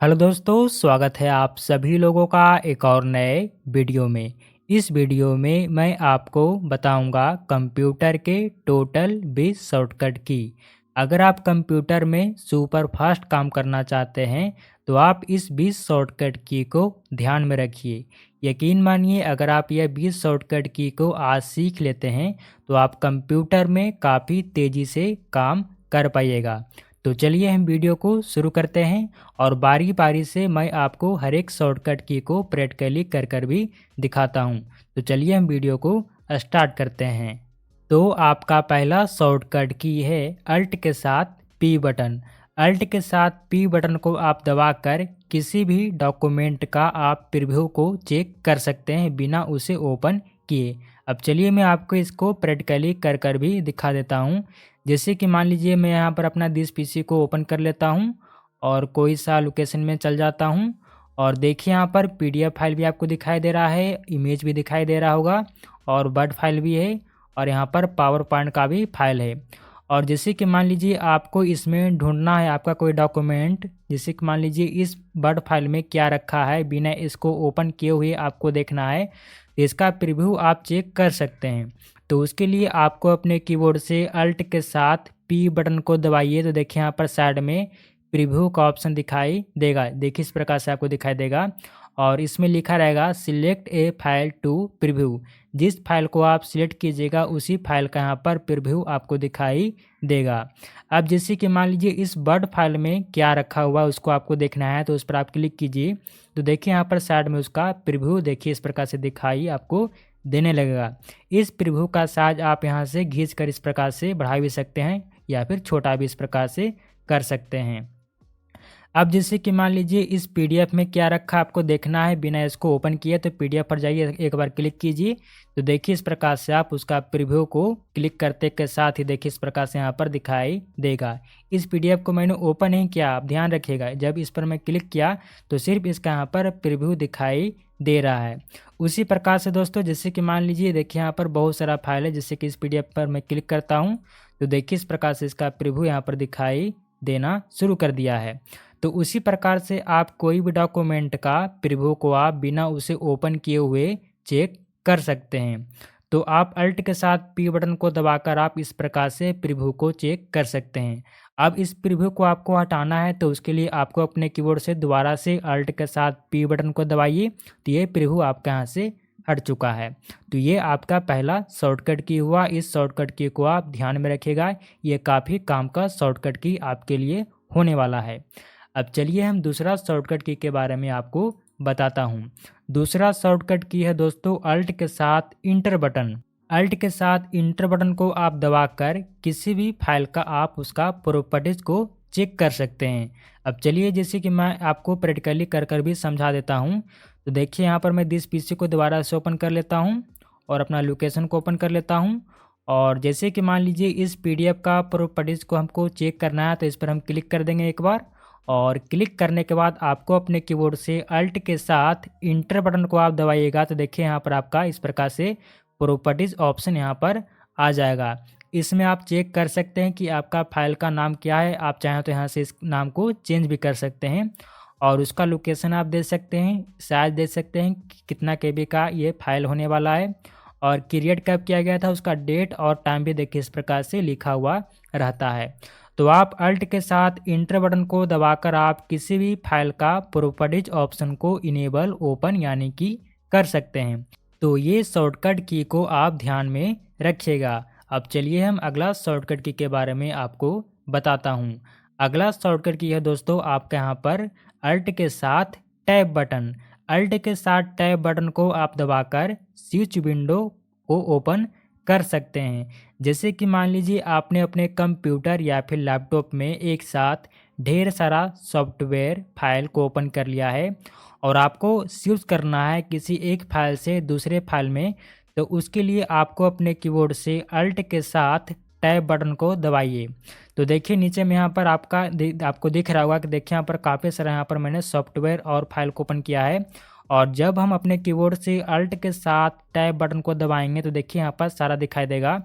Hello दोस्तों, स्वागत है आप सभी लोगों का एक और नए वीडियो में। इस वीडियो में मैं आपको बताऊंगा कंप्यूटर के टोटल 20 शॉर्टकट की। अगर आप कंप्यूटर में सुपर फास्ट काम करना चाहते हैं तो आप इस 20 शॉर्टकट की को ध्यान में रखिए। यकीन मानिए, अगर आप यह 20 शॉर्टकट की को आज सीख लेते हैं तो आप कंप्यूटर में काफ़ी तेज़ी से काम कर पाइएगा। तो चलिए हम वीडियो को शुरू करते हैं और बारी बारी से मैं आपको हर एक शॉर्टकट की को प्रैक्टिकली कर कर भी दिखाता हूं। तो चलिए हम वीडियो को स्टार्ट करते हैं। तो आपका पहला शॉर्टकट की है अल्ट के साथ पी बटन। अल्ट के साथ पी बटन को आप दबाकर किसी भी डॉक्यूमेंट का आप प्रीव्यू को चेक कर सकते हैं बिना उसे ओपन किए। अब चलिए मैं आपको इसको प्रैक्टिकली कर कर भी दिखा देता हूं। जैसे कि मान लीजिए मैं यहाँ पर अपना दिस पीसी को ओपन कर लेता हूँ और कोई सा लोकेशन में चल जाता हूँ और देखिए यहाँ पर पीडीएफ फाइल भी आपको दिखाई दे रहा है, इमेज भी दिखाई दे रहा होगा और वर्ड फाइल भी है और यहाँ पर पावर पॉइंट का भी फाइल है। और जैसे कि मान लीजिए आपको इसमें ढूंढना है आपका कोई डॉक्यूमेंट, जैसे कि मान लीजिए इस वर्ड फाइल में क्या रखा है बिना इसको ओपन किए हुए आपको देखना है, तो इसका प्रीव्यू आप चेक कर सकते हैं। तो उसके लिए आपको अपने कीबोर्ड से अल्ट के साथ पी बटन को दबाइए। तो देखिए यहाँ पर साइड में प्रीव्यू का ऑप्शन दिखाई देगा, देखिए इस प्रकार से आपको दिखाई देगा और इसमें लिखा रहेगा select a file to preview. जिस फाइल को आप सिलेक्ट कीजिएगा उसी फाइल का यहाँ पर प्रीव्यू आपको दिखाई देगा। अब जैसे कि मान लीजिए इस वर्ड फाइल में क्या रखा हुआ है उसको आपको देखना है, तो उस पर आप क्लिक कीजिए। तो देखिए यहाँ पर साइड में उसका प्रीव्यू देखिए इस प्रकार से दिखाई आपको देने लगेगा। इस प्रीव्यू का साइज आप यहाँ से खींच कर इस प्रकार से बढ़ा भी सकते हैं या फिर छोटा भी इस प्रकार से कर सकते हैं। अब जैसे कि मान लीजिए इस पीडीएफ में क्या रखा आपको देखना है बिना इसको ओपन किए, तो पीडीएफ पर जाइए, एक बार क्लिक कीजिए। तो देखिए इस प्रकार से आप उसका प्रीव्यू को क्लिक करते के साथ ही देखिए इस प्रकार से यहाँ पर दिखाई देगा। इस पीडीएफ को मैंने ओपन नहीं किया, आप ध्यान रखिएगा, जब इस पर मैं क्लिक किया तो सिर्फ इसका यहाँ पर प्रीव्यू दिखाई दे रहा है। उसी प्रकार से दोस्तों जैसे कि मान लीजिए देखिए यहाँ पर बहुत सारा फाइल है, जैसे कि इस पीडीएफ पर मैं क्लिक करता हूँ तो देखिए इस प्रकार से इसका प्रीव्यू यहाँ पर दिखाई देना शुरू कर दिया है। तो उसी प्रकार से आप कोई भी डॉक्यूमेंट का प्रीव्यू को आप बिना उसे ओपन किए हुए चेक कर सकते हैं। तो आप अल्ट के साथ पी बटन को दबाकर आप इस प्रकार से प्रीव्यू को चेक कर सकते हैं। अब इस प्रीव्यू को आपको हटाना है तो उसके लिए आपको अपने कीबोर्ड से दोबारा से अल्ट के साथ पी बटन को दबाइए। तो ये प्रीव्यू आपके यहाँ से हट चुका है। तो ये आपका पहला शॉर्टकट की हुआ। इस शॉर्टकट की को आप ध्यान में रखिएगा, ये काफ़ी काम का शॉर्टकट की आपके लिए होने वाला है। अब चलिए हम दूसरा शॉर्टकट की के बारे में आपको बताता हूँ। दूसरा शॉर्टकट की है दोस्तों अल्ट के साथ इंटर बटन। अल्ट के साथ इंटर बटन को आप दबाकर किसी भी फाइल का आप उसका प्रॉपर्टीज को चेक कर सकते हैं। अब चलिए जैसे कि मैं आपको प्रैक्टिकली कर कर भी समझा देता हूँ। तो देखिए यहाँ पर मैं दिस पीसी को दोबारा से ओपन कर लेता हूँ और अपना लोकेशन को ओपन कर लेता हूँ। और जैसे कि मान लीजिए इस पीडीएफ का प्रॉपर्टीज़ को हमको चेक करना है तो इस पर हम क्लिक कर देंगे एक बार। और क्लिक करने के बाद आपको अपने कीबोर्ड से अल्ट के साथ इंटर बटन को आप दबाइएगा। तो देखिए यहाँ पर आपका इस प्रकार से प्रॉपर्टीज़ ऑप्शन यहाँ पर आ जाएगा। इसमें आप चेक कर सकते हैं कि आपका फाइल का नाम क्या है। आप चाहें तो यहाँ से इस नाम को चेंज भी कर सकते हैं और उसका लोकेशन आप दे सकते हैं, साइज दे सकते हैं कि कितना केबी का ये फाइल होने वाला है और क्रिएट कब किया गया था, उसका डेट और टाइम भी देखिए इस प्रकार से लिखा हुआ रहता है। तो आप अल्ट के साथ इंटर बटन को दबाकर आप किसी भी फाइल का प्रॉपर्टीज ऑप्शन को इनेबल ओपन यानी कि कर सकते हैं। तो ये शॉर्टकट की को आप ध्यान में रखिएगा। अब चलिए हम अगला शॉर्टकट की के बारे में आपको बताता हूँ। अगला शॉर्टकट की है दोस्तों आपके यहाँ पर अल्ट के साथ टैब बटन। अल्ट के साथ टैब बटन को आप दबाकर स्विच विंडो को ओपन कर सकते हैं। जैसे कि मान लीजिए आपने अपने कंप्यूटर या फिर लैपटॉप में एक साथ ढेर सारा सॉफ्टवेयर फाइल को ओपन कर लिया है और आपको स्विच करना है किसी एक फाइल से दूसरे फाइल में। तो उसके लिए आपको अपने कीबोर्ड से अल्ट के साथ टैब बटन को दबाइए। तो देखिए नीचे में यहाँ पर आपको दिख रहा होगा कि देखिए यहाँ पर काफ़ी सारा यहाँ पर मैंने सॉफ्टवेयर और फाइल को ओपन किया है। और जब हम अपने कीबोर्ड से अल्ट के साथ टैब बटन को दबाएंगे तो देखिए यहाँ पर सारा दिखाई देगा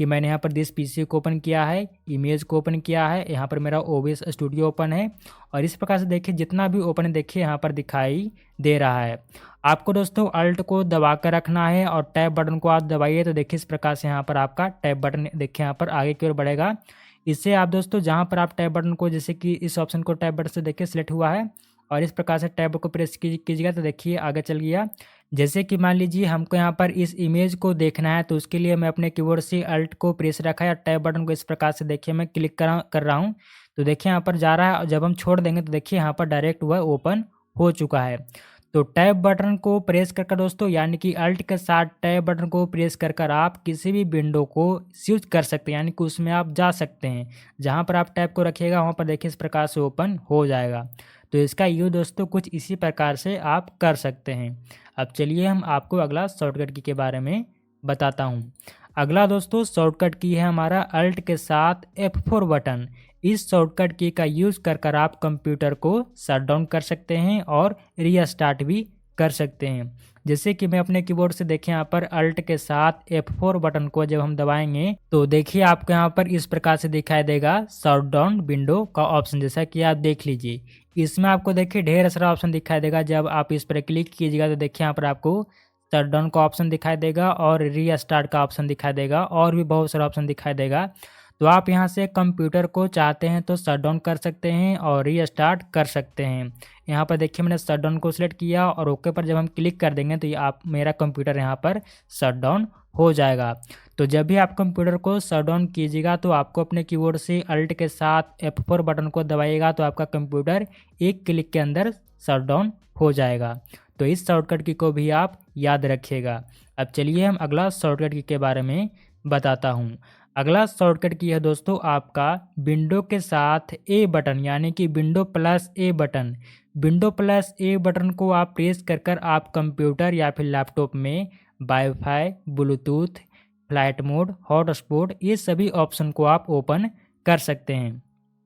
कि मैंने यहाँ पर दिस पीसी को ओपन किया है, इमेज को ओपन किया है, यहाँ पर मेरा ओबीएस स्टूडियो ओपन है और इस प्रकार से देखिए जितना भी ओपन है देखिए यहाँ पर दिखाई दे रहा है। आपको दोस्तों अल्ट को दबा कर रखना है और टैब बटन को आप दबाइए तो देखिए इस प्रकार से यहाँ पर आपका टैब बटन देखिए यहाँ पर आगे की ओर बढ़ेगा। इससे आप दोस्तों जहाँ पर आप टैब बटन को, जैसे कि इस ऑप्शन को टैब बटन से देखिए सिलेक्ट हुआ है और इस प्रकार से टैब को प्रेस कीजिएगा तो देखिए आगे चल गया। जैसे कि मान लीजिए हमको यहाँ पर इस इमेज को देखना है तो उसके लिए मैं अपने कीबोर्ड से अल्ट को प्रेस रखा है और टैब बटन को इस प्रकार से देखिए मैं क्लिक कर रहा हूँ तो देखिए यहाँ पर जा रहा है और जब हम छोड़ देंगे तो देखिए यहाँ पर डायरेक्ट वह ओपन हो चुका है। तो टैब बटन को प्रेस कर दोस्तों, यानी कि अल्ट के साथ टैब बटन को प्रेस कर आप किसी भी विंडो को स्विच कर सकते हैं, यानी कि उसमें आप जा सकते हैं। जहाँ पर आप टैब को रखिएगा वहाँ पर देखिए इस प्रकार से ओपन हो जाएगा। तो इसका यूज दोस्तों कुछ इसी प्रकार से आप कर सकते हैं। अब चलिए हम आपको अगला शॉर्टकट की के बारे में बताता हूँ। अगला दोस्तों शॉर्टकट की है हमारा अल्ट के साथ F4 बटन। इस शॉर्टकट की का यूज़ कर आप कंप्यूटर को शट डाउन कर सकते हैं और रीस्टार्ट भी कर सकते हैं। जैसे कि मैं अपने कीबोर्ड से देखिए यहाँ पर अल्ट के साथ F4 बटन को जब हम दबाएंगे तो देखिए आपको यहाँ पर इस प्रकार से दिखाई देगा शट डाउन विंडो का ऑप्शन, जैसा कि आप देख लीजिए। इसमें आपको देखिए ढेर सारा ऑप्शन दिखाई देगा। जब आप इस पर क्लिक कीजिएगा तो देखिए यहाँ पर आपको शट डाउन का ऑप्शन दिखाई देगा और रीस्टार्ट का ऑप्शन दिखाई देगा और भी बहुत सारा ऑप्शन दिखाई देगा। तो आप यहाँ से कंप्यूटर को चाहते हैं तो शट डाउन कर सकते हैं और रीस्टार्ट कर सकते हैं। यहाँ पर देखिए मैंने शट डाउन को सिलेक्ट किया और ओके पर जब हम क्लिक कर देंगे तो ये आप मेरा कंप्यूटर यहाँ पर शट डाउन हो जाएगा। तो जब भी आप कंप्यूटर को शट डाउन कीजिएगा तो आपको अपने कीबोर्ड से अल्ट के साथ F4 बटन को दबाइएगा तो आपका कंप्यूटर एक क्लिक के अंदर शट डाउन हो जाएगा। तो इस शॉर्टकट की को भी आप याद रखिएगा। अब चलिए हम अगला शॉर्टकट की के बारे में बताता हूँ। अगला शॉर्टकट की है दोस्तों आपका विंडो के साथ ए बटन, यानी कि विंडो प्लस ए बटन। विंडो प्लस ए बटन को आप प्रेस कर आप कंप्यूटर या फिर लैपटॉप में wifi, Bluetooth, flight mode, hotspot ये सभी ऑप्शन को आप ओपन कर सकते हैं।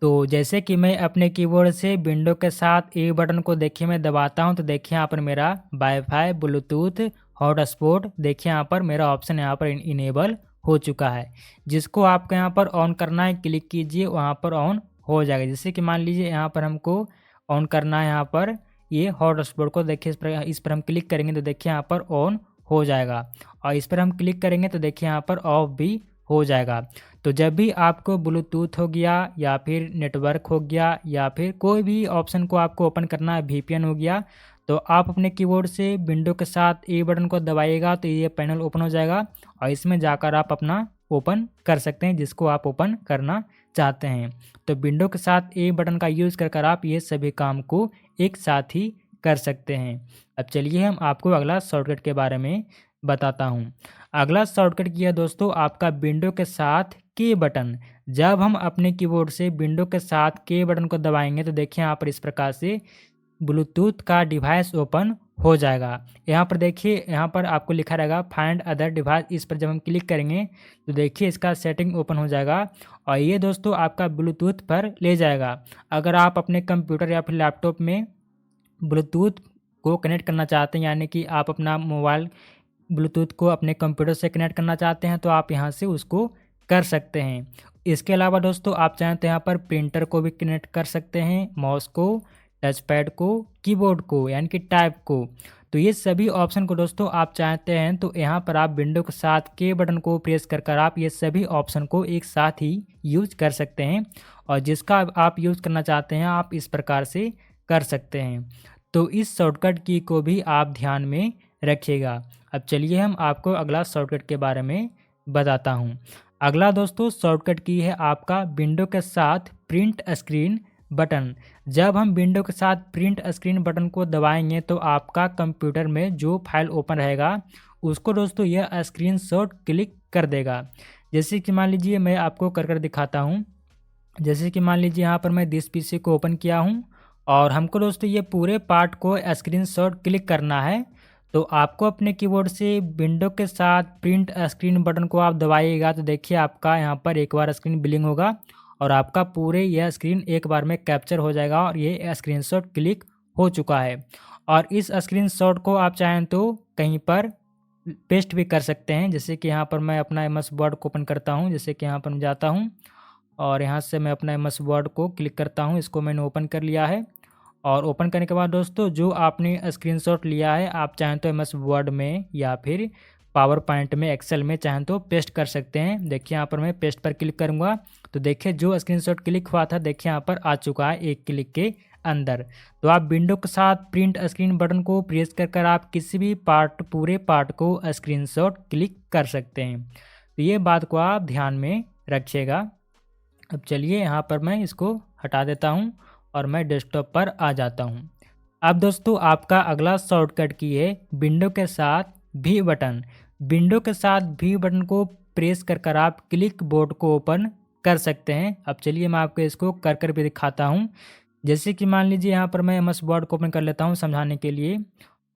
तो जैसे कि मैं अपने कीबोर्ड से विंडो के साथ ए बटन को देखिए मैं दबाता हूं तो देखिए यहाँ पर मेरा वाईफाई, ब्लूटूथ, हॉटस्पॉट देखिए यहाँ पर मेरा ऑप्शन यहाँ पर इनेबल हो चुका है। जिसको आपको यहाँ पर ऑन करना है क्लिक कीजिए, वहाँ पर ऑन हो जाएगा। जैसे कि मान लीजिए यहाँ पर हमको ऑन करना है, यहाँ पर ये हॉटस्पॉट को देखिए इस पर हम क्लिक करेंगे तो देखिए यहाँ पर ऑन हो जाएगा और इस पर हम क्लिक करेंगे तो देखिए यहाँ पर ऑफ भी हो जाएगा। तो जब भी आपको ब्लूटूथ हो गया या फिर नेटवर्क हो गया या फिर कोई भी ऑप्शन को आपको ओपन करना है, वीपीएन हो गया, तो आप अपने कीबोर्ड से विंडो के साथ ए बटन को दबाइएगा तो ये पैनल ओपन हो जाएगा और इसमें जाकर आप अपना ओपन कर सकते हैं जिसको आप ओपन करना चाहते हैं। तो विंडो के साथ ए बटन का यूज़ कर आप ये सभी काम को एक साथ ही कर सकते हैं। अब चलिए हम आपको अगला शॉर्टकट के बारे में बताता हूँ। अगला शॉर्टकट किया दोस्तों आपका विंडो के साथ के बटन। जब हम अपने कीबोर्ड से विंडो के साथ के बटन को दबाएंगे तो देखिए यहाँ पर इस प्रकार से ब्लूटूथ का डिवाइस ओपन हो जाएगा। यहाँ पर देखिए यहाँ पर आपको लिखा रहेगा फाइंड अदर डिवाइस। इस पर जब हम क्लिक करेंगे तो देखिए इसका सेटिंग ओपन हो जाएगा और ये दोस्तों आपका ब्लूटूथ पर ले जाएगा। अगर आप अपने कंप्यूटर या फिर लैपटॉप में ब्लूटूथ को कनेक्ट करना चाहते हैं, यानी कि आप अपना मोबाइल ब्लूटूथ को अपने कंप्यूटर से कनेक्ट करना चाहते हैं तो आप यहाँ से उसको कर सकते हैं। इसके अलावा दोस्तों आप चाहें तो यहाँ पर प्रिंटर को भी कनेक्ट कर सकते हैं, माउस को, टच पैड को, कीबोर्ड को यानी कि टाइप को। तो ये सभी ऑप्शन को दोस्तों आप चाहते हैं तो यहाँ पर आप विंडो के साथ के बटन को प्रेस कर आप ये सभी ऑप्शन को एक साथ ही यूज कर सकते हैं और जिसका आप यूज करना चाहते हैं आप इस प्रकार से कर सकते हैं। तो इस शॉर्टकट की को भी आप ध्यान में रखिएगा। अब चलिए हम आपको अगला शॉर्टकट के बारे में बताता हूँ। अगला दोस्तों शॉर्टकट की है आपका विंडो के साथ प्रिंट स्क्रीन बटन। जब हम विंडो के साथ प्रिंट स्क्रीन बटन को दबाएंगे तो आपका कंप्यूटर में जो फाइल ओपन रहेगा उसको दोस्तों यह स्क्रीनशॉट क्लिक कर देगा। जैसे कि मान लीजिए मैं आपको कर दिखाता हूँ। जैसे कि मान लीजिए यहाँ पर मैं दिस पीसी को ओपन किया हूँ और हमको दोस्तों ये पूरे पार्ट को स्क्रीनशॉट क्लिक करना है। तो आपको अपने कीबोर्ड से विंडो के साथ प्रिंट स्क्रीन बटन को आप दबाइएगा तो देखिए आपका यहाँ पर एक बार स्क्रीन ब्लिंक होगा और आपका पूरे यह स्क्रीन एक बार में कैप्चर हो जाएगा और ये स्क्रीनशॉट क्लिक हो चुका है। और इस स्क्रीनशॉट को आप चाहें तो कहीं पर पेस्ट भी कर सकते हैं। जैसे कि यहाँ पर मैं अपना एमएस वर्ड को ओपन करता हूँ, जैसे कि यहाँ पर मैं जाता हूँ और यहाँ से मैं अपना एमएस वर्ड को क्लिक करता हूँ। इसको मैंने ओपन कर लिया है और ओपन करने के बाद दोस्तों जो आपने स्क्रीनशॉट लिया है, आप चाहें तो एमएस वर्ड में या फिर पावर पॉइंट में, एक्सेल में चाहें तो पेस्ट कर सकते हैं। देखिए यहाँ पर मैं पेस्ट पर क्लिक करूँगा तो देखिए जो स्क्रीनशॉट क्लिक हुआ था देखिए यहाँ पर आ चुका है एक क्लिक के अंदर। तो आप विंडो के साथ प्रिंट स्क्रीन बटन को प्रेस कर आप किसी भी पार्ट, पूरे पार्ट को स्क्रीनशॉट क्लिक कर सकते हैं। तो ये बात को आप ध्यान में रखिएगा। अब चलिए यहाँ पर मैं इसको हटा देता हूँ और मैं डेस्कटॉप पर आ जाता हूँ। अब दोस्तों आपका अगला शॉर्टकट की है विंडो के साथ भी बटन। विंडो के साथ भी बटन को प्रेस कर आप क्लिक बोर्ड को ओपन कर सकते हैं। अब चलिए मैं आपको इसको कर भी दिखाता हूँ। जैसे कि मान लीजिए यहाँ पर मैं एमएस वर्ड को ओपन कर लेता हूँ समझाने के लिए,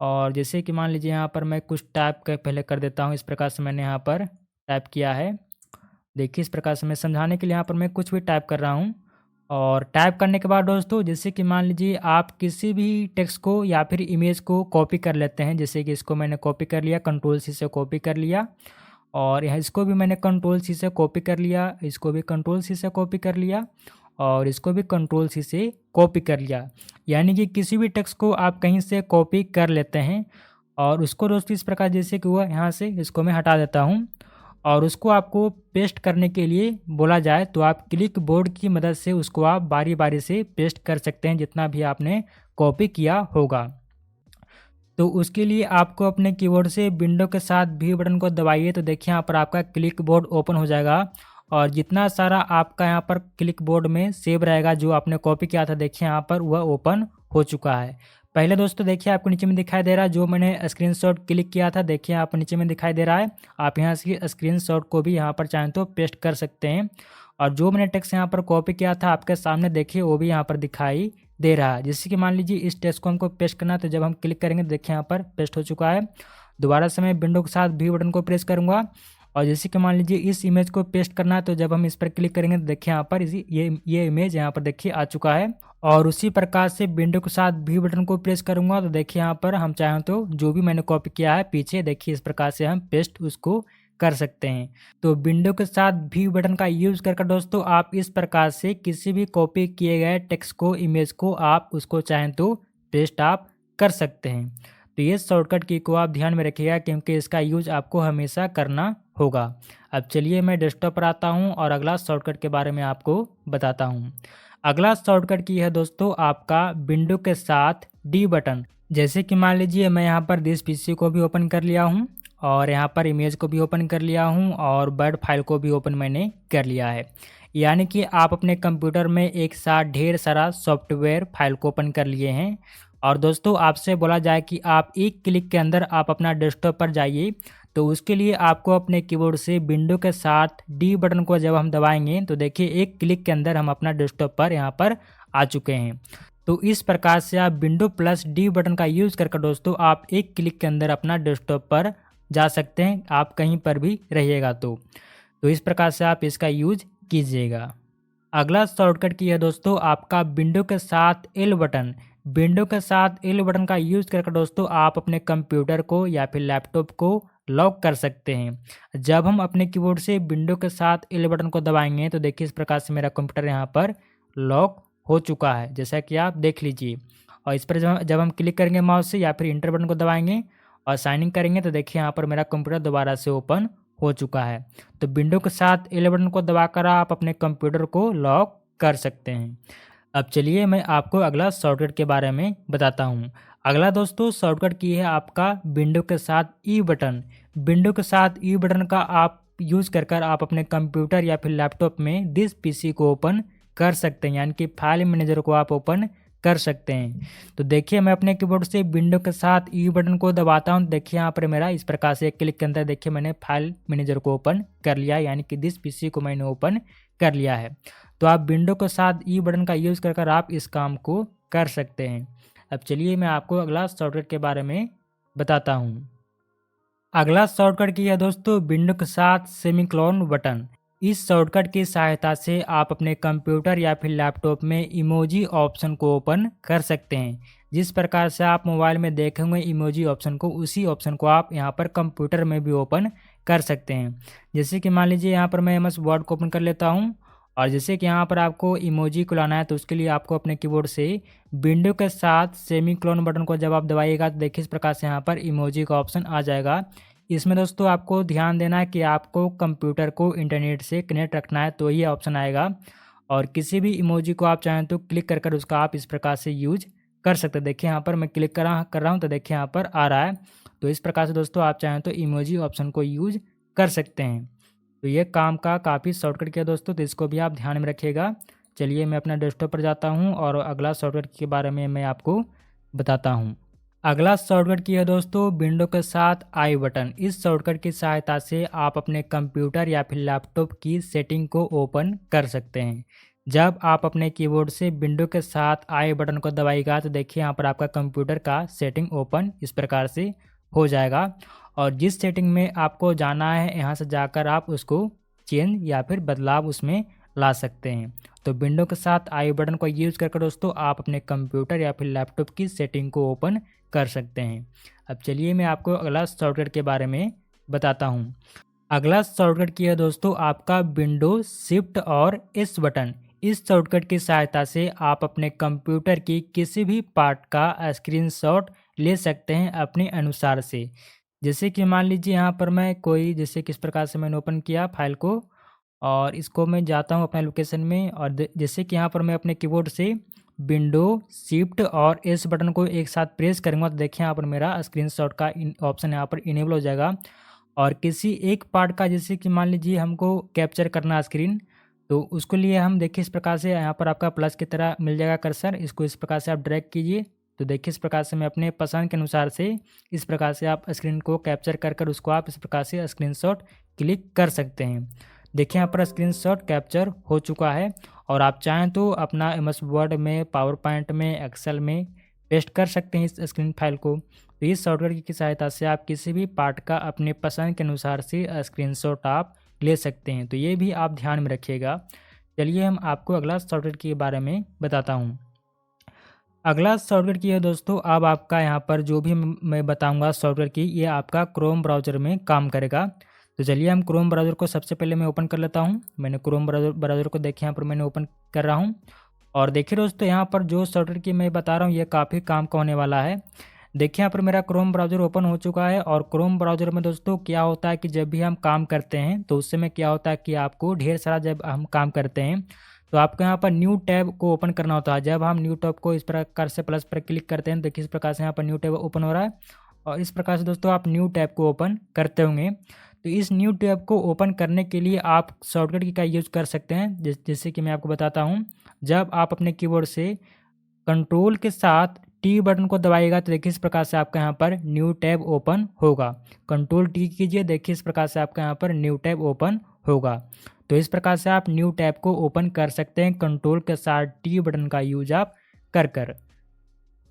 और जैसे कि मान लीजिए यहाँ पर मैं कुछ टाइप कर पहले कर देता हूँ। इस प्रकार से मैंने यहाँ पर टाइप किया है। देखिए इस प्रकार से मैं समझाने के लिए यहाँ पर मैं कुछ भी टाइप कर रहा हूँ। और टाइप करने के बाद दोस्तों जैसे कि मान लीजिए आप किसी भी टेक्स्ट को या फिर इमेज को कॉपी कर लेते हैं। जैसे कि इसको मैंने कॉपी कर लिया, कंट्रोल सी से कॉपी कर लिया, और यहाँ इसको भी मैंने कंट्रोल सी से कॉपी कर लिया, इसको भी कंट्रोल सी से कॉपी कर लिया, और इसको भी कंट्रोल सी से कॉपी कर लिया। यानी कि किसी भी टेक्स्ट को आप कहीं से कॉपी कर लेते हैं और उसको दोस्तों इस प्रकार जैसे कि हुआ यहाँ से इसको मैं हटा देता हूँ, और उसको आपको पेस्ट करने के लिए बोला जाए तो आप क्लिक बोर्ड की मदद से उसको आप बारी बारी से पेस्ट कर सकते हैं जितना भी आपने कॉपी किया होगा। तो उसके लिए आपको अपने कीबोर्ड से विंडो के साथ भी बटन को दबाइए तो देखिए यहाँ पर आपका क्लिक बोर्ड ओपन हो जाएगा, और जितना सारा आपका यहाँ पर क्लिक बोर्ड में सेव रहेगा जो आपने कॉपी किया था देखिए यहाँ पर वह ओपन हो चुका है। पहले दोस्तों देखिए आपको नीचे में दिखाई दे रहा है जो मैंने स्क्रीनशॉट क्लिक किया था, देखिए आप नीचे में दिखाई दे रहा है। आप यहाँ से स्क्रीनशॉट को भी यहाँ पर चाहें तो पेस्ट कर सकते हैं, और जो मैंने टेक्स्ट यहाँ पर कॉपी किया था आपके सामने देखिए वो भी यहाँ पर दिखाई दे रहा है। जैसे कि मान लीजिए इस टेक्स्ट को हमको पेस्ट करना है तो जब हम क्लिक करेंगे तो देखिए यहाँ पर पेस्ट हो चुका है। दोबारा से मैं विंडो के साथ भी बटन को प्रेस करूँगा, और जैसे कि मान लीजिए इस इमेज को पेस्ट करना है तो जब हम इस पर क्लिक करेंगे तो देखिए यहाँ पर इसी ये इमेज यहाँ पर देखिए आ चुका है। और उसी प्रकार से विंडो के साथ भी बटन को प्रेस करूँगा तो देखिए यहाँ पर हम चाहें तो जो भी मैंने कॉपी किया है पीछे देखिए इस प्रकार से हम पेस्ट उसको कर सकते हैं। तो विंडो के साथ भी बटन का यूज़ कर दोस्तों आप इस प्रकार से किसी भी कॉपी किए गए टेक्स्ट को, इमेज को आप उसको चाहें तो पेस्ट आप कर सकते हैं। तो ये शॉर्टकट की को आप ध्यान में रखिएगा क्योंकि इसका यूज आपको हमेशा करना होगा। अब चलिए मैं डेस्कटॉप पर आता हूँ और अगला शॉर्टकट के बारे में आपको बताता हूँ। अगला शॉर्टकट की है दोस्तों आपका विंडो के साथ डी बटन। जैसे कि मान लीजिए मैं यहाँ पर दिस पीसी को भी ओपन कर लिया हूँ और यहाँ पर इमेज को भी ओपन कर लिया हूँ और वर्ड फाइल को भी ओपन मैंने कर लिया है। यानी कि आप अपने कंप्यूटर में एक साथ ढेर सारा सॉफ्टवेयर फाइल को ओपन कर लिए हैं। और दोस्तों आपसे बोला जाए कि आप एक क्लिक के अंदर आप अपना डेस्कटॉप पर जाइए, तो उसके लिए आपको अपने कीबोर्ड से विंडो के साथ डी बटन को जब हम दबाएंगे तो देखिए एक क्लिक के अंदर हम अपना डेस्कटॉप पर यहाँ पर आ चुके हैं। तो इस प्रकार से आप विंडो प्लस डी बटन का यूज़ करके दोस्तों आप एक क्लिक के अंदर अपना डेस्कटॉप पर जा सकते हैं, आप कहीं पर भी रहिएगा तो इस प्रकार से आप इसका यूज कीजिएगा। अगला शॉर्टकट की है दोस्तों आपका विंडो के साथ एल बटन। विंडो के साथ एल बटन का यूज़ करके दोस्तों आप अपने कंप्यूटर को या फिर लैपटॉप को लॉक कर सकते हैं। जब हम अपने कीबोर्ड से विंडो के साथ एल बटन को दबाएंगे तो देखिए इस प्रकार से मेरा कंप्यूटर यहाँ पर लॉक हो चुका है, जैसा कि आप देख लीजिए। और इस पर जब हम क्लिक करेंगे माउस से या फिर इंटर बटन को दबाएंगे और साइन इन करेंगे तो देखिए यहाँ पर मेरा कंप्यूटर दोबारा से ओपन हो चुका है। तो विंडो के साथ एल बटन को दबाकर आप अपने कंप्यूटर को लॉक कर सकते हैं। अब चलिए मैं आपको अगला शॉर्टकट के बारे में बताता हूँ। अगला दोस्तों शॉर्टकट की है आपका विंडो के साथ ई बटन। विंडो के साथ ई बटन का आप यूज़ कर आप अपने कंप्यूटर या फिर लैपटॉप में दिस पीसी को ओपन कर सकते हैं, यानी कि फाइल मैनेजर को आप ओपन कर सकते हैं। तो देखिए मैं अपने कीबोर्ड से विंडो के साथ ई बटन को दबाता हूँ, देखिए यहाँ पर मेरा इस प्रकार से एक क्लिक के अंदर देखिए मैंने फाइल मैनेजर को ओपन कर लिया, यानी कि दिस पीसी को मैंने ओपन कर लिया है। तो आप विंडो के साथ ई बटन का यूज़ कर आप इस काम को कर सकते हैं। अब चलिए मैं आपको अगला शॉर्टकट के बारे में बताता हूँ। अगला शॉर्टकट की है दोस्तों विंडो के साथ सेमीकोलन बटन। इस शॉर्टकट की सहायता से आप अपने कंप्यूटर या फिर लैपटॉप में इमोजी ऑप्शन को ओपन कर सकते हैं। जिस प्रकार से आप मोबाइल में देखेंगे इमोजी ऑप्शन को, उसी ऑप्शन को आप यहाँ पर कंप्यूटर में भी ओपन कर सकते हैं। जैसे कि मान लीजिए यहाँ पर मैं एमएस वर्ड को ओपन कर लेता हूँ, और जैसे कि यहाँ पर आपको इमोजी को लाना है तो उसके लिए आपको अपने कीबोर्ड से विंडो के साथ सेमीकोलन बटन को जब आप दबाइएगा तो देखिए इस प्रकार से यहाँ पर इमोजी का ऑप्शन आ जाएगा। इसमें दोस्तों आपको ध्यान देना है कि आपको कंप्यूटर को इंटरनेट से कनेक्ट रखना है तो ये ऑप्शन आएगा, और किसी भी इमोजी को आप चाहें तो क्लिक कर उसका आप इस प्रकार से यूज कर सकते हैं। देखिए यहाँ पर मैं क्लिक कर रहा हूँ तो देखिए यहाँ पर आ रहा है। तो इस प्रकार से दोस्तों आप चाहें तो इमोजी ऑप्शन को यूज कर सकते हैं। तो ये काम का काफ़ी शॉर्टकट किया दोस्तों, तो इसको भी आप ध्यान में रखिएगा। चलिए मैं अपना डेस्कटॉप पर जाता हूँ और अगला शॉर्टकट के बारे में मैं आपको बताता हूँ। अगला शॉर्टकट की है दोस्तों विंडो के साथ आई बटन। इस शॉर्टकट की सहायता से आप अपने कंप्यूटर या फिर लैपटॉप की सेटिंग को ओपन कर सकते हैं। जब आप अपने कीबोर्ड से विंडो के साथ आई बटन को दबाइएगा तो देखिए यहाँ पर आपका कंप्यूटर का सेटिंग ओपन इस प्रकार से हो जाएगा, और जिस सेटिंग में आपको जाना है यहाँ से जाकर आप उसको चेंज या फिर बदलाव उसमें ला सकते हैं। तो विंडो के साथ आई बटन को यूज करके दोस्तों आप अपने कंप्यूटर या फिर लैपटॉप की सेटिंग को ओपन कर सकते हैं। अब चलिए मैं आपको अगला शॉर्टकट के बारे में बताता हूँ। अगला शॉर्टकट की है दोस्तों आपका विंडो शिफ्ट और एस बटन। इस शॉर्टकट की सहायता से आप अपने कंप्यूटर की किसी भी पार्ट का स्क्रीनशॉट ले सकते हैं अपने अनुसार से। जैसे कि मान लीजिए यहाँ पर मैं कोई, जैसे किस प्रकार से मैंने ओपन किया फाइल को, और इसको मैं जाता हूँ अपने लोकेशन में, और जैसे कि यहाँ पर मैं अपने कीबोर्ड से विंडो शिफ्ट और एस बटन को एक साथ प्रेस करूँगा तो देखिए यहाँ पर मेरा स्क्रीनशॉट का ऑप्शन यहाँ पर इनेबल हो जाएगा। और किसी एक पार्ट का, जैसे कि मान लीजिए हमको कैप्चर करना स्क्रीन, तो उसके लिए हम देखिए इस प्रकार से यहाँ पर आपका प्लस की तरह मिल जाएगा कर्सर, इसको इस प्रकार से आप ड्रैग कीजिए तो देखिए इस प्रकार से मैं अपने पसंद के अनुसार से इस प्रकार से आप स्क्रीन को कैप्चर कर उसको आप इस प्रकार से स्क्रीनशॉट क्लिक कर सकते हैं। देखिए यहाँ पर स्क्रीनशॉट कैप्चर हो चुका है, और आप चाहें तो अपना एमएस वर्ड में, पावर पॉइंट में, एक्सेल में पेस्ट कर सकते हैं इस स्क्रीन फाइल को। तो इस सॉफ्टवेयर की सहायता से आप किसी भी पार्ट का अपने पसंद के अनुसार से स्क्रीनशॉट आप ले सकते हैं। तो ये भी आप ध्यान में रखिएगा। चलिए हम आपको अगला सॉफ्टवेयर के बारे में बताता हूँ। अगला सॉफ्टवेयर की है दोस्तों, अब आपका यहाँ पर जो भी मैं बताऊँगा सॉफ्टवेयर की, ये आपका क्रोम ब्राउज़र में काम करेगा। तो चलिए हम क्रोम ब्राउज़र को सबसे पहले मैं ओपन कर लेता हूँ। मैंने क्रोम ब्राउज़र को देखिए यहाँ पर मैंने ओपन कर रहा हूँ, और देखिए दोस्तों यहाँ पर जो सॉफ्टवेयर की मैं बता रहा हूँ ये काफ़ी काम का होने वाला है। देखिए यहाँ पर मेरा क्रोम ब्राउज़र ओपन हो चुका है, और क्रोम ब्राउज़र में दोस्तों क्या होता है कि जब भी हम काम करते हैं तो उस समय क्या होता है कि आपको ढेर सारा, जब हम काम करते हैं तो आपको यहाँ पर न्यू टैब को ओपन करना होता है। जब हम न्यू टैब को इस प्रकार से प्लस पर क्लिक करते हैं तो देखिए इस प्रकार से यहाँ पर न्यू टैब ओपन हो रहा है, और इस प्रकार से दोस्तों आप न्यू टैब को ओपन करते होंगे। तो इस न्यू टैब को ओपन करने के लिए आप शॉर्टकट की का यूज़ कर सकते हैं। जैसे कि मैं आपको बताता हूँ, जब आप अपने कीबोर्ड से कंट्रोल के साथ टी बटन को दबाइएगा तो देखिए इस प्रकार से आपका यहाँ पर न्यू टैब ओपन होगा। कंट्रोल टी कीजिए, देखिए इस प्रकार से आपका यहाँ पर न्यू टैब ओपन होगा। तो इस प्रकार से आप न्यू टैब को ओपन कर सकते हैं कंट्रोल के साथ टी बटन का यूज आप कर।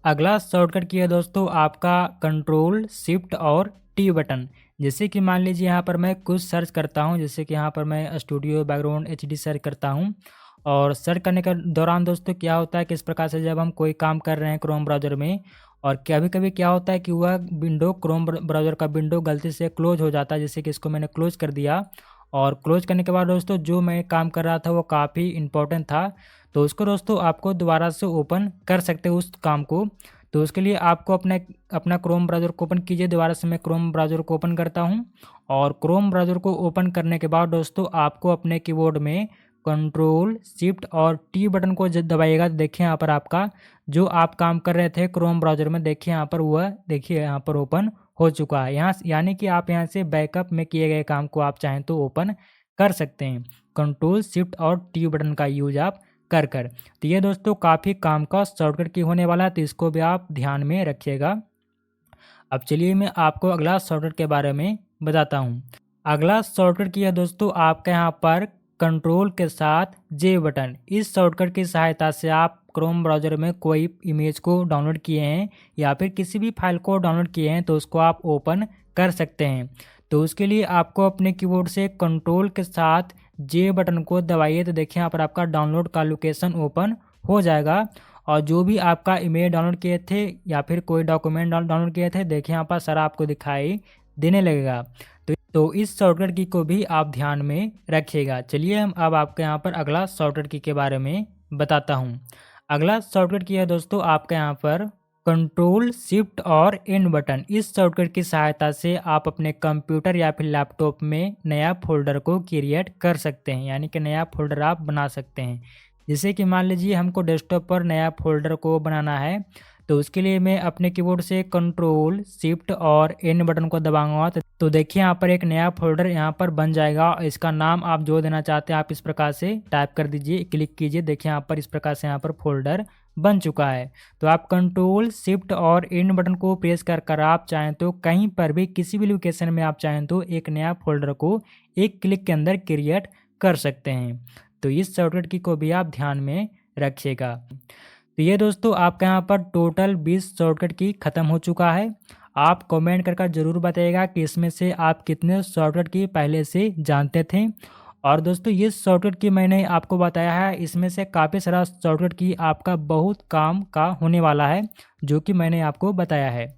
अगला शॉर्टकट की है दोस्तों आपका कंट्रोल शिफ्ट और टी बटन। जैसे कि मान लीजिए यहाँ पर मैं कुछ सर्च करता हूँ, जैसे कि यहाँ पर मैं स्टूडियो बैकग्राउंड एचडी सर्च करता हूँ, और सर्च करने के दौरान दोस्तों क्या होता है कि इस प्रकार से जब हम कोई काम कर रहे हैं क्रोम ब्राउज़र में, और कभी कभी क्या होता है कि वह विंडो, क्रोम ब्राउज़र का विंडो गलती से क्लोज हो जाता है। जैसे कि इसको मैंने क्लोज कर दिया, और क्लोज करने के बाद दोस्तों जो मैं काम कर रहा था वो काफ़ी इंपॉर्टेंट था, तो उसको दोस्तों आपको दोबारा से ओपन कर सकते हो उस काम को। तो उसके लिए आपको अपना क्रोम ब्राउज़र को ओपन कीजिए। दोबारा से मैं क्रोम ब्राउज़र को ओपन करता हूँ, और क्रोम ब्राउज़र को ओपन करने के बाद दोस्तों आपको अपने कीबोर्ड में कंट्रोल शिफ्ट और टी बटन को जब दबाइएगा तो देखिए यहाँ पर आपका जो आप काम कर रहे थे क्रोम ब्राउज़र में, देखिए यहाँ पर वह देखिए यहाँ पर ओपन हो चुका है। यहाँ यानी कि आप यहाँ से बैकअप में किए गए काम को आप चाहें तो ओपन कर सकते हैं कंट्रोल शिफ्ट और टी बटन का यूज आप कर। तो ये दोस्तों काफ़ी काम का शॉर्टकट की होने वाला है, तो इसको भी आप ध्यान में रखिएगा। अब चलिए मैं आपको अगला शॉर्टकट के बारे में बताता हूँ। अगला शॉर्टकट की है दोस्तों आपके यहाँ पर कंट्रोल के साथ जे बटन। इस शॉर्टकट की सहायता से आप क्रोम ब्राउज़र में कोई इमेज को डाउनलोड किए हैं या फिर किसी भी फाइल को डाउनलोड किए हैं तो उसको आप ओपन कर सकते हैं। तो उसके लिए आपको अपने कीबोर्ड से कंट्रोल के साथ जे बटन को दबाइए तो देखिए यहाँ पर आपका डाउनलोड का लोकेशन ओपन हो जाएगा और जो भी आपका इमेज डाउनलोड किए थे या फिर कोई डॉक्यूमेंट डाउनलोड किए थे देखिए यहाँ पर सारा आपको दिखाई देने लगेगा। तो इस शॉर्टकट की को भी आप ध्यान में रखिएगा। चलिए हम अब आपके यहाँ पर अगला शॉर्टकट की के बारे में बताता हूँ। अगला शॉर्टकट की है दोस्तों आपके यहाँ पर कंट्रोल शिफ्ट और एन बटन। इस शॉर्टकट की सहायता से आप अपने कंप्यूटर या फिर लैपटॉप में नया फोल्डर को क्रिएट कर सकते हैं, यानी कि नया फोल्डर आप बना सकते हैं। जैसे कि मान लीजिए हमको डेस्कटॉप पर नया फोल्डर को बनाना है, तो उसके लिए मैं अपने कीबोर्ड से कंट्रोल शिफ्ट और एन बटन को दबाऊंगा तो देखिए यहाँ पर एक नया फोल्डर यहाँ पर बन जाएगा। इसका नाम आप जो देना चाहते हैं आप इस प्रकार से टाइप कर दीजिए, क्लिक कीजिए, देखिए यहाँ पर इस प्रकार से यहाँ पर फोल्डर बन चुका है। तो आप कंट्रोल शिफ्ट और एन बटन को प्रेस कर आप चाहें तो कहीं पर भी किसी भी लोकेशन में आप चाहें तो एक नया फोल्डर को एक क्लिक के अंदर क्रिएट कर सकते हैं। तो इस शॉर्टकट की को भी आप ध्यान में रखिएगा। तो ये दोस्तों आपके यहाँ पर टोटल 20 शॉर्टकट की ख़त्म हो चुका है। आप कमेंट कर ज़रूर बताइएगा कि इसमें से आप कितने शॉर्टकट की पहले से जानते थे। और दोस्तों ये शॉर्टकट की मैंने आपको बताया है, इसमें से काफ़ी सारा शॉर्टकट की आपका बहुत काम का होने वाला है जो कि मैंने आपको बताया है।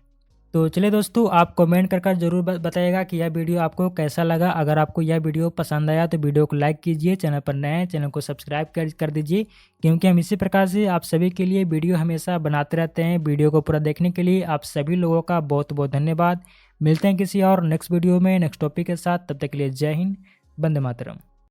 तो चलिए दोस्तों आप कमेंट कर ज़रूर बताइएगा कि यह वीडियो आपको कैसा लगा। अगर आपको यह वीडियो पसंद आया तो वीडियो को लाइक कीजिए, चैनल पर नए हैं चैनल को सब्सक्राइब कर दीजिए, क्योंकि हम इसी प्रकार से आप सभी के लिए वीडियो हमेशा बनाते रहते हैं। वीडियो को पूरा देखने के लिए आप सभी लोगों का बहुत बहुत धन्यवाद। मिलते हैं किसी और नेक्स्ट वीडियो में नेक्स्ट टॉपिक के साथ, तब तक के लिए जय हिंद, वंदे मातरम।